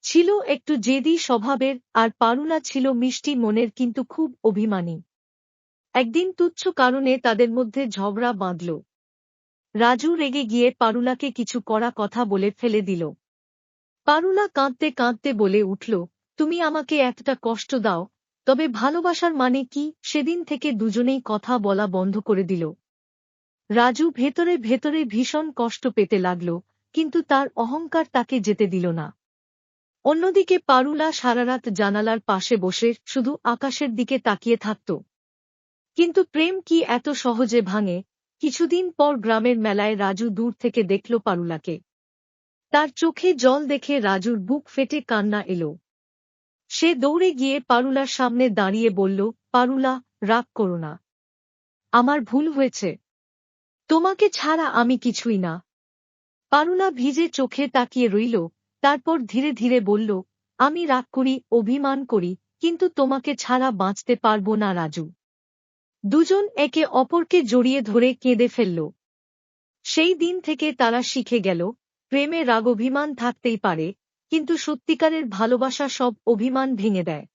ছিল একটু জেদি স্বভাবের আর পারুলা ছিল মিষ্টি মনের কিন্তু খুব অভিমানী। একদিন তুচ্ছ কারণে তাদের মধ্যে ঝগড়া বাঁধল। রাজু রেগে গিয়ে পারুলাকে কিছু কড়া কথা বলে ফেলে দিল। পারুলা কাঁদতে কাঁদতে বলে উঠল, তুমি আমাকে একটা কষ্ট দাও, তবে ভালোবাসার মানে কি? সেদিন থেকে দুজনেই কথা বলা বন্ধ করে দিল। রাজু ভেতরে ভেতরে ভীষণ কষ্ট পেতে লাগল, কিন্তু তার অহংকার তাকে যেতে দিল না। অন্যদিকে পারুলা সারারাত জানালার পাশে বসে শুধু আকাশের দিকে তাকিয়ে থাকত। কিন্তু প্রেম কি এত সহজে ভাঙে? কিছুদিন পর গ্রামের মেলায় রাজু দূর থেকে দেখল পারুলাকে। তার চোখে জল দেখে রাজুর বুক ফেটে কান্না এলো। সে দৌড়ে গিয়ে পারুলার সামনে দাঁড়িয়ে বলল, পারুলা, রাগ করো না। আমার ভুল হয়েছে। তোমাকে ছাড়া আমি কিছুই না। পারুলা ভিজে চোখে তাকিয়ে রইল, তারপর ধীরে ধীরে বলল, আমি রাগ করি, অভিমান করি, কিন্তু তোমাকে ছাড়া বাঁচতে পারবো না রাজু। দুজন একে অপরকে জড়িয়ে ধরে কেঁদে ফেলল। সেই দিন থেকে তারা শিখে গেল, প্রেমে রাগ অভিমান থাকতেই পারে, কিন্তু সত্যিকারের ভালোবাসা সব অভিমান ভেঙে দেয়।